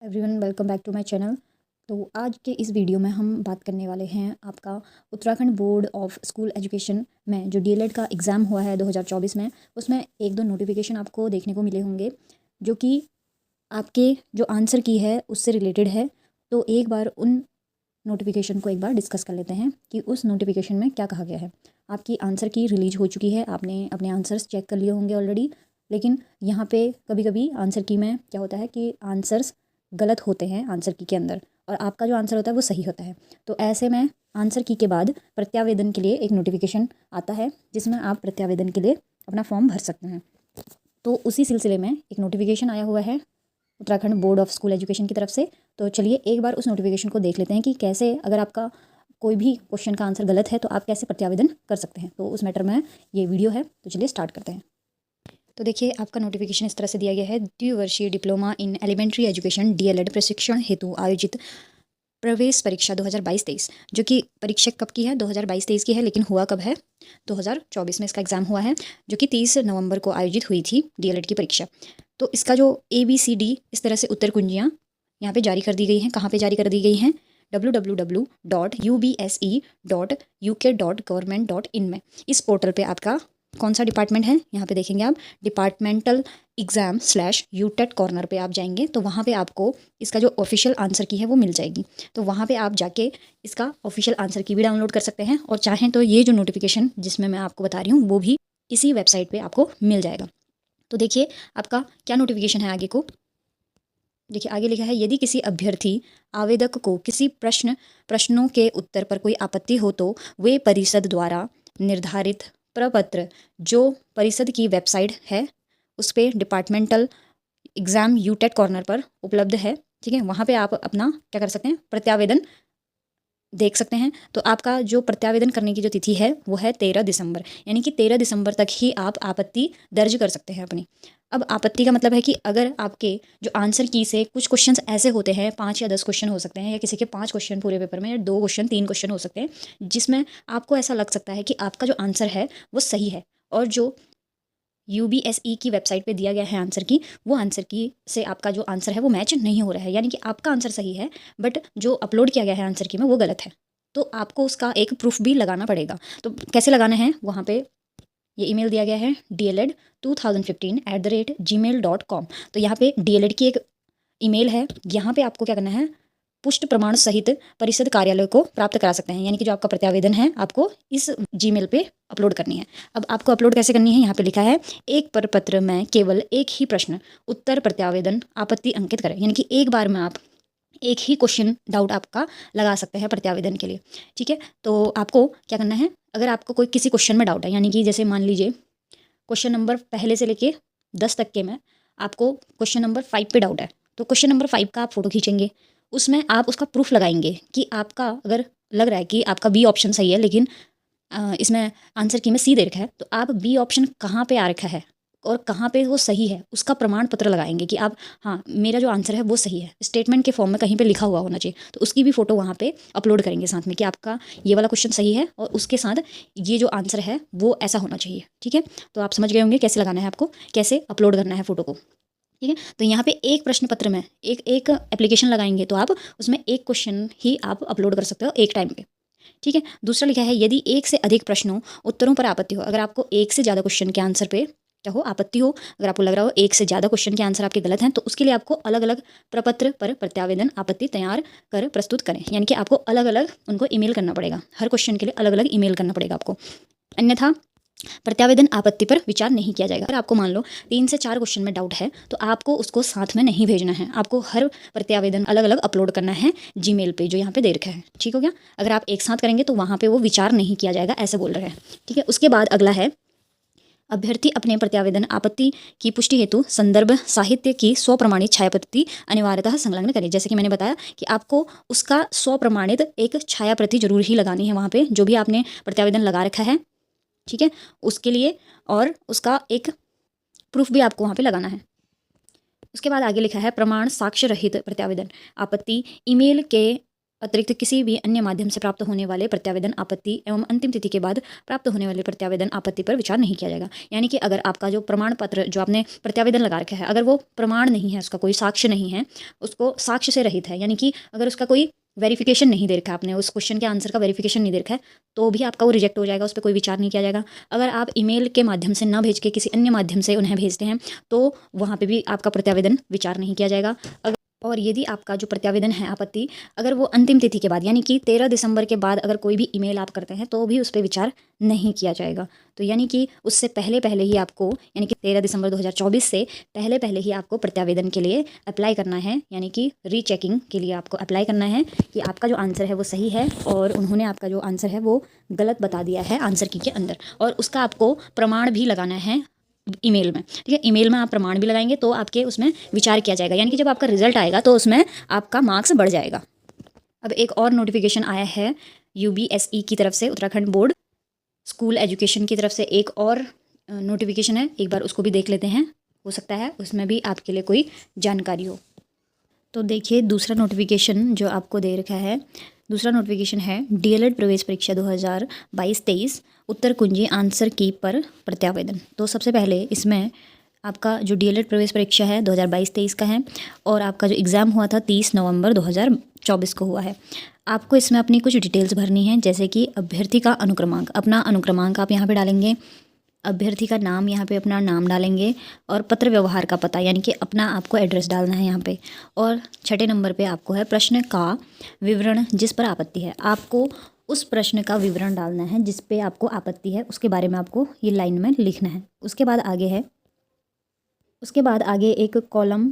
Everyone welcome back to my channel. तो आज के इस वीडियो में हम बात करने वाले हैं आपका Uttarakhand board of school education में जो डीएलएड का एग्ज़ाम हुआ है 2024 में, उसमें एक दो नोटिफिकेशन आपको देखने को मिले होंगे जो कि आपके जो आंसर की है उससे रिलेटेड है। तो एक बार उन नोटिफिकेशन को एक बार डिस्कस कर लेते हैं कि उस नोटिफिकेशन में क्या कहा गया है। आपकी आंसर की रिलीज हो चुकी है, आपने अपने आंसर्स चेक कर लिए होंगे ऑलरेडी, लेकिन यहाँ पे कभी कभी आंसर की में क्या होता है कि आंसर्स गलत होते हैं आंसर की के अंदर, और आपका जो आंसर होता है वो सही होता है। तो ऐसे में आंसर की के बाद प्रत्यावेदन के लिए एक नोटिफिकेशन आता है जिसमें आप प्रत्यावेदन के लिए अपना फॉर्म भर सकते हैं। तो उसी सिलसिले में एक नोटिफिकेशन आया हुआ है Uttarakhand board of school education की तरफ से। तो चलिए एक बार उस नोटिफिकेशन को देख लेते हैं कि कैसे, अगर आपका कोई भी क्वेश्चन का आंसर गलत है तो आप कैसे प्रत्यावेदन कर सकते हैं। तो उस मैटर में ये वीडियो है, तो चलिए स्टार्ट करते हैं। तो देखिए, आपका नोटिफिकेशन इस तरह से दिया गया है। द्विवर्षीय diploma in elementary education DElEd प्रशिक्षण हेतु आयोजित प्रवेश परीक्षा 2022-23, जो कि परीक्षा कब की है, 2022-23 की है, लेकिन हुआ कब है, 2024 में इसका एग्ज़ाम हुआ है, जो कि 30 नवंबर को आयोजित हुई थी डीएलएड की परीक्षा। तो इसका जो ABCD इस तरह से उत्तर कुंजियाँ यहाँ पे जारी कर दी गई हैं। कहाँ पे जारी कर दी गई हैं? www.ubse.uk.government.in में। इस पोर्टल पे आपका कौन सा डिपार्टमेंट है, यहाँ पे देखेंगे आप, डिपार्टमेंटल एग्ज़ाम/यूटेट कॉर्नर पे आप जाएंगे तो वहाँ पे आपको इसका जो ऑफिशियल आंसर की है वो मिल जाएगी। तो वहाँ पे आप जाके इसका ऑफिशियल आंसर की भी डाउनलोड कर सकते हैं, और चाहें तो ये जो नोटिफिकेशन जिसमें मैं आपको बता रही हूँ वो भी इसी वेबसाइट पे आपको मिल जाएगा। तो देखिए आपका क्या नोटिफिकेशन है आगे को। देखिए आगे लिखा है, यदि किसी अभ्यर्थी आवेदक को किसी प्रश्नों के उत्तर पर कोई आपत्ति हो तो वे परिषद द्वारा निर्धारित प्रपत्र जो परिषद की वेबसाइट है उस पर डिपार्टमेंटल एग्ज़ाम यूटेट कॉर्नर पर उपलब्ध है। ठीक है, वहाँ पे आप अपना क्या कर सकते हैं, प्रत्यावेदन देख सकते हैं। तो आपका जो प्रत्यावेदन करने की जो तिथि है वो है 13 दिसंबर, यानी कि 13 दिसंबर तक ही आप आपत्ति दर्ज कर सकते हैं अपनी। अब आपत्ति का मतलब है कि अगर आपके जो आंसर की से कुछ क्वेश्चंस ऐसे होते हैं, 5 या 10 क्वेश्चन हो सकते हैं, या किसी के 5 क्वेश्चन पूरे पेपर में, या 2 क्वेश्चन 3 क्वेश्चन हो सकते हैं, जिसमें आपको ऐसा लग सकता है कि आपका जो आंसर है वो सही है, और जो UBSE की वेबसाइट पे दिया गया है आंसर की, वो आंसर की से आपका जो आंसर है वो मैच नहीं हो रहा है, यानी कि आपका आंसर सही है बट जो अपलोड किया गया है आंसर की में वो गलत है। तो आपको उसका एक प्रूफ भी लगाना पड़ेगा। तो कैसे लगाना है, वहाँ पे ये ईमेल दिया गया है dled2015@gmail.com। तो यहाँ पे DLED की एक ईमेल है, यहाँ पे आपको क्या करना है, पुष्ट प्रमाण सहित परिषद कार्यालय को प्राप्त करा सकते हैं, यानी कि जो आपका प्रत्यावेदन है आपको इस जीमेल पे अपलोड करनी है। अब आपको अपलोड कैसे करनी है, यहाँ पे लिखा है, एक प्रपत्र में केवल एक ही प्रश्न उत्तर प्रत्यावेदन आपत्ति अंकित करें, यानी कि एक बार में आप एक ही क्वेश्चन डाउट आपका लगा सकते हैं प्रत्यावेदन के लिए। ठीक है, तो आपको क्या करना है, अगर आपको कोई किसी क्वेश्चन में डाउट है, यानी कि जैसे मान लीजिए क्वेश्चन नंबर पहले से लेके 10 तक के में आपको क्वेश्चन नंबर 5 पे डाउट है, तो क्वेश्चन नंबर 5 का आप फोटो खींचेंगे, उसमें आप उसका प्रूफ लगाएंगे कि आपका अगर लग रहा है कि आपका बी ऑप्शन सही है, लेकिन इसमें आंसर की में सी दे रखा है, तो आप बी ऑप्शन कहाँ पे आ रखा है और कहाँ पे वो सही है उसका प्रमाण पत्र लगाएंगे कि आप, हाँ मेरा जो आंसर है वो सही है, स्टेटमेंट के फॉर्म में कहीं पे लिखा हुआ होना चाहिए। तो उसकी भी फ़ोटो वहाँ पे अपलोड करेंगे साथ में कि आपका ये वाला क्वेश्चन सही है और उसके साथ ये जो आंसर है वो ऐसा होना चाहिए। ठीक है, तो आप समझ गए होंगे कैसे लगाना है, आपको कैसे अपलोड करना है फ़ोटो को। ठीक है, तो यहाँ पे एक प्रश्न पत्र में एक एक एप्लीकेशन लगाएंगे तो आप उसमें एक क्वेश्चन ही आप अपलोड कर सकते हो एक टाइम पे। ठीक है, दूसरा लिखा है, यदि एक से अधिक प्रश्नों उत्तरों पर आपत्ति हो, अगर आपको एक से ज़्यादा क्वेश्चन के आंसर पे क्या हो, आपत्ति हो, अगर आपको लग रहा हो एक से ज़्यादा क्वेश्चन के आंसर आपके गलत हैं, तो उसके लिए आपको अलग अलग प्रपत्र पर प्रत्यावेदन आपत्ति तैयार कर प्रस्तुत करें, यानी कि आपको अलग अलग उनको ईमेल करना पड़ेगा, हर क्वेश्चन के लिए अलग अलग ईमेल करना पड़ेगा आपको, अन्यथा प्रत्यावेदन आपत्ति पर विचार नहीं किया जाएगा। अगर आपको मान लो 3 से 4 क्वेश्चन में डाउट है तो आपको उसको साथ में नहीं भेजना है, आपको हर प्रत्यावेदन अलग अलग अपलोड करना है जीमेल पे जो यहाँ पे दे रखा है। ठीक हो गया, अगर आप एक साथ करेंगे तो वहाँ पे वो विचार नहीं किया जाएगा, ऐसे बोल रहे हैं। ठीक है, उसके बाद अगला है, अभ्यर्थी अपने प्रत्यावेदन आपत्ति की पुष्टि हेतु संदर्भ साहित्य की स्वप्रमाणित छायाप्रति अनिवार्यतः संलग्न करें। जैसे कि मैंने बताया कि आपको उसका स्वप्रमाणित एक छायाप्रति जरूर ही लगानी है वहाँ पे जो भी आपने प्रत्यावेदन लगा रखा है। ठीक है, उसके लिए, और उसका एक प्रूफ भी आपको वहाँ पे लगाना है। उसके बाद आगे लिखा है, प्रमाण साक्ष्य रहित प्रत्यावेदन आपत्ति ईमेल के अतिरिक्त किसी भी अन्य माध्यम से प्राप्त होने वाले प्रत्यावेदन आपत्ति एवं अंतिम तिथि के बाद प्राप्त होने वाले प्रत्यावेदन आपत्ति पर विचार नहीं किया जाएगा। यानी कि अगर आपका जो प्रमाण पत्र जो आपने प्रत्यावेदन लगा रखा है, अगर वो प्रमाण नहीं है, उसका कोई साक्ष्य नहीं है, उसको साक्ष्य से रहित है, यानी कि अगर उसका कोई वेरिफिकेशन नहीं दे रखा है, आपने उस क्वेश्चन के आंसर का वेरिफिकेशन नहीं दे रखा है, तो भी आपका वो रिजेक्ट हो जाएगा, उस पर कोई विचार नहीं किया जाएगा। अगर आप ईमेल के माध्यम से न भेज के किसी अन्य माध्यम से उन्हें भेजते हैं, तो वहाँ पे भी आपका प्रत्यावेदन विचार नहीं किया जाएगा। और यदि आपका जो प्रत्यावेदन है आपत्ति, अगर वो अंतिम तिथि के बाद यानी कि 13 दिसंबर के बाद अगर कोई भी ईमेल आप करते हैं, तो भी उस पर विचार नहीं किया जाएगा। तो यानी कि उससे पहले पहले ही आपको, यानी कि 13 दिसंबर 2024 से पहले पहले ही आपको प्रत्यावेदन के लिए अप्लाई करना है, यानी कि रीचेकिंग के लिए आपको अप्लाई करना है कि आपका जो आंसर है वो सही है और उन्होंने आपका जो आंसर है वो गलत बता दिया है आंसर की के अंदर, और उसका आपको प्रमाण भी लगाना है ईमेल में। ठीक है, ईमेल में आप प्रमाण भी लगाएंगे तो आपके उसमें विचार किया जाएगा, यानी कि जब आपका रिजल्ट आएगा तो उसमें आपका मार्क्स बढ़ जाएगा। अब एक और नोटिफिकेशन आया है UBSE की तरफ से, उत्तराखंड बोर्ड स्कूल एजुकेशन की तरफ से एक और नोटिफिकेशन है, एक बार उसको भी देख लेते हैं, हो सकता है उसमें भी आपके लिए कोई जानकारी हो। तो देखिए दूसरा नोटिफिकेशन जो आपको दे रखा है, दूसरा नोटिफिकेशन है DLED प्रवेश परीक्षा 2022-23 उत्तर कुंजी आंसर की पर प्रत्यावेदन। तो सबसे पहले इसमें आपका जो DLED प्रवेश परीक्षा है 2022-23 का है और आपका जो एग्ज़ाम हुआ था 30 नवंबर 2024 को हुआ है। आपको इसमें अपनी कुछ डिटेल्स भरनी है, जैसे कि अभ्यर्थी का अनुक्रमांक, अपना अनुक्रमांक आप यहाँ पे डालेंगे, अभ्यर्थी का नाम यहाँ पे अपना नाम डालेंगे और पत्र व्यवहार का पता, यानी कि अपना आपको एड्रेस डालना है यहाँ पे। और 6 नंबर पे आपको है प्रश्न का विवरण जिस पर आपत्ति है, आपको उस प्रश्न का विवरण डालना है जिस पे आपको आपत्ति है, उसके बारे में आपको ये लाइन में लिखना है। उसके बाद आगे है, उसके बाद आगे एक कॉलम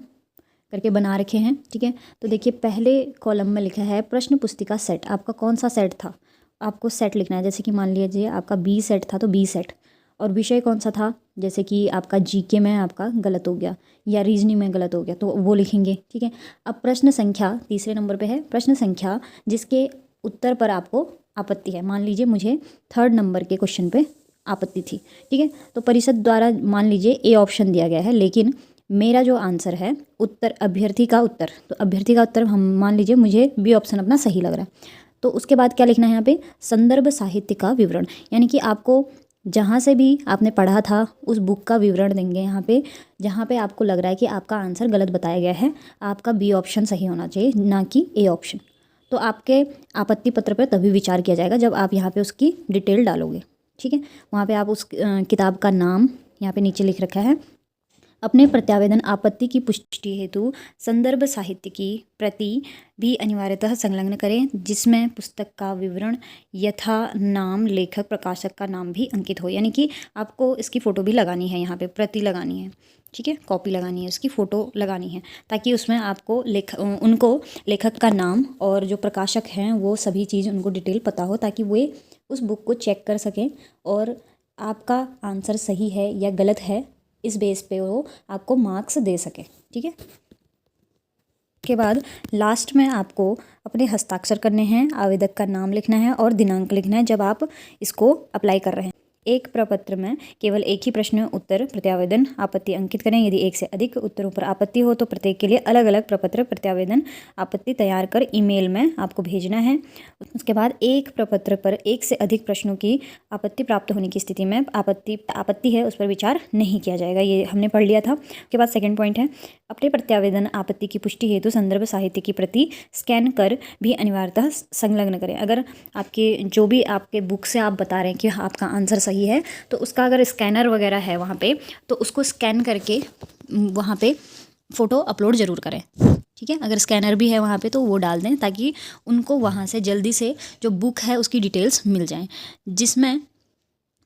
करके बना रखे हैं। ठीक है, तो देखिए पहले कॉलम में लिखा है प्रश्न पुस्तिका सेट, आपका कौन सा सेट था, आपको सेट लिखना है। जैसे कि मान लीजिए आपका B सेट था तो B सेट, और विषय कौन सा था, जैसे कि आपका GK में आपका गलत हो गया या रीजनिंग में गलत हो गया तो वो लिखेंगे। ठीक है, अब प्रश्न संख्या तीसरे नंबर पे है, प्रश्न संख्या जिसके उत्तर पर आपको आपत्ति है। मान लीजिए मुझे 3rd नंबर के क्वेश्चन पे आपत्ति थी। ठीक है, तो परिषद द्वारा मान लीजिए A ऑप्शन दिया गया है, लेकिन मेरा जो आंसर है उत्तर अभ्यर्थी का उत्तर, तो अभ्यर्थी का उत्तर हम मान लीजिए मुझे B ऑप्शन अपना सही लग रहा है। तो उसके बाद क्या लिखना है यहाँ पे, संदर्भ साहित्य का विवरण, यानी कि आपको जहाँ से भी आपने पढ़ा था उस बुक का विवरण देंगे यहाँ पे। जहाँ पे आपको लग रहा है कि आपका आंसर गलत बताया गया है, आपका B ऑप्शन सही होना चाहिए, ना कि A ऑप्शन। तो आपके आपत्ति पत्र पर तभी विचार किया जाएगा जब आप यहाँ पे उसकी डिटेल डालोगे। ठीक है, वहाँ पे आप उस किताब का नाम यहाँ पे नीचे लिख रखा है। अपने प्रत्यावेदन आपत्ति की पुष्टि हेतु संदर्भ साहित्य की प्रति भी अनिवार्यतः संलग्न करें, जिसमें पुस्तक का विवरण यथा नाम लेखक प्रकाशक का नाम भी अंकित हो। यानी कि आपको इसकी फ़ोटो भी लगानी है, यहाँ पे प्रति लगानी है। ठीक है, कॉपी लगानी है, उसकी फ़ोटो लगानी है, ताकि उसमें आपको उनको लेखक का नाम और जो प्रकाशक हैं वो सभी चीज़ उनको डिटेल पता हो, ताकि वे उस बुक को चेक कर सकें और आपका आंसर सही है या गलत है इस बेस पे वो आपको मार्क्स दे सके। ठीक है, के बाद लास्ट में आपको अपने हस्ताक्षर करने हैं, आवेदक का नाम लिखना है और दिनांक लिखना है जब आप इसको अप्लाई कर रहे हैं। एक प्रपत्र में केवल एक ही प्रश्न उत्तर प्रत्यावेदन आपत्ति अंकित करें। यदि एक से अधिक उत्तरों पर आपत्ति हो तो प्रत्येक के लिए अलग अलग प्रपत्र प्रत्यावेदन आपत्ति तैयार कर ईमेल में आपको भेजना है। उसके बाद एक प्रपत्र पर एक से अधिक प्रश्नों की आपत्ति प्राप्त होने की स्थिति में आपत्ति है उस पर विचार नहीं किया जाएगा, ये हमने पढ़ लिया था। उसके बाद सेकंड पॉइंट है, अपने प्रत्यावेदन आपत्ति की पुष्टि हेतु संदर्भ साहित्य की प्रति स्कैन कर भी अनिवार्यतः संलग्न करें। अगर आपके जो भी आपके बुक से आप बता रहे हैं कि आपका आंसर सही है, तो उसका अगर स्कैनर वगैरह है वहाँ पे, तो उसको स्कैन करके वहाँ पे फ़ोटो अपलोड ज़रूर करें। ठीक है, अगर स्कैनर भी है वहाँ पे तो वो डाल दें, ताकि उनको वहाँ से जल्दी से जो बुक है उसकी डिटेल्स मिल जाएं, जिसमें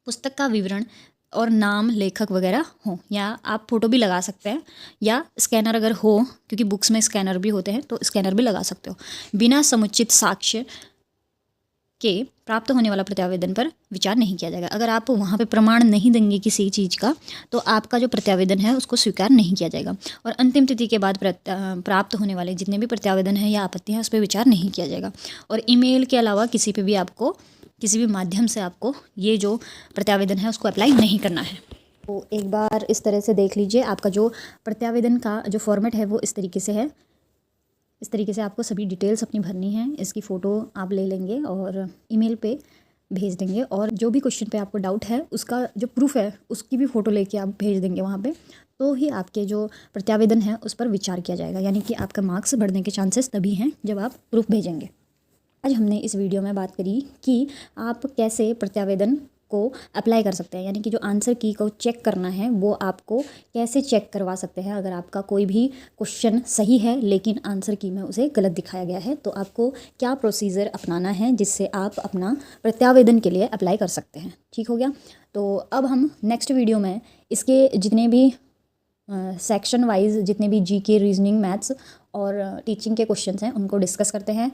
पुस्तक का विवरण और नाम लेखक वगैरह हो। या आप फ़ोटो भी लगा सकते हैं, या स्कैनर अगर हो, क्योंकि बुक्स में स्कैनर भी होते हैं तो स्कैनर भी लगा सकते हो। बिना समुचित साक्ष्य के प्राप्त होने वाला प्रत्यावेदन पर विचार नहीं किया जाएगा। अगर आप वहाँ पे प्रमाण नहीं देंगे किसी चीज़ का, तो आपका जो प्रत्यावेदन है उसको स्वीकार नहीं किया जाएगा। और अंतिम तिथि के बाद प्राप्त होने वाले जितने भी प्रत्यावेदन हैं या आपत्ति हैं उस पर विचार नहीं किया जाएगा। और ईमेल के अलावा किसी पे भी आपको किसी भी माध्यम से आपको ये जो प्रत्यावेदन है उसको अप्लाई नहीं करना है। तो एक बार इस तरह से देख लीजिए, आपका जो प्रत्यावेदन का जो फॉर्मेट है वो इस तरीके से है। इस तरीके से आपको सभी डिटेल्स अपनी भरनी है। इसकी फ़ोटो आप ले लेंगे और ईमेल पे भेज देंगे, और जो भी क्वेश्चन पे आपको डाउट है उसका जो प्रूफ है उसकी भी फ़ोटो लेके आप भेज देंगे वहाँ पे, तो ही आपके जो प्रत्यावेदन है उस पर विचार किया जाएगा। यानी कि आपका मार्क्स बढ़ने के चांसेस तभी हैं जब आप प्रूफ भेजेंगे। आज हमने इस वीडियो में बात करी कि आप कैसे प्रत्यावेदन को अप्लाई कर सकते हैं, यानी कि जो आंसर की को चेक करना है वो आपको कैसे चेक करवा सकते हैं। अगर आपका कोई भी क्वेश्चन सही है लेकिन आंसर की में उसे गलत दिखाया गया है, तो आपको क्या प्रोसीजर अपनाना है जिससे आप अपना प्रत्यावेदन के लिए अप्लाई कर सकते हैं। ठीक हो गया। तो अब हम नेक्स्ट वीडियो में इसके जितने भी सेक्शन वाइज जितने भी जीके, रीजनिंग, मैथ्स और टीचिंग के क्वेश्चंस हैं उनको डिस्कस करते हैं।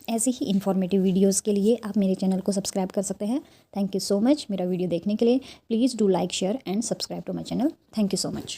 ऐसे ही इन्फॉर्मेटिव वीडियोस के लिए आप मेरे चैनल को सब्सक्राइब कर सकते हैं। थैंक यू सो मच मेरा वीडियो देखने के लिए। Please do like, share and subscribe to my channel. Thank you so much.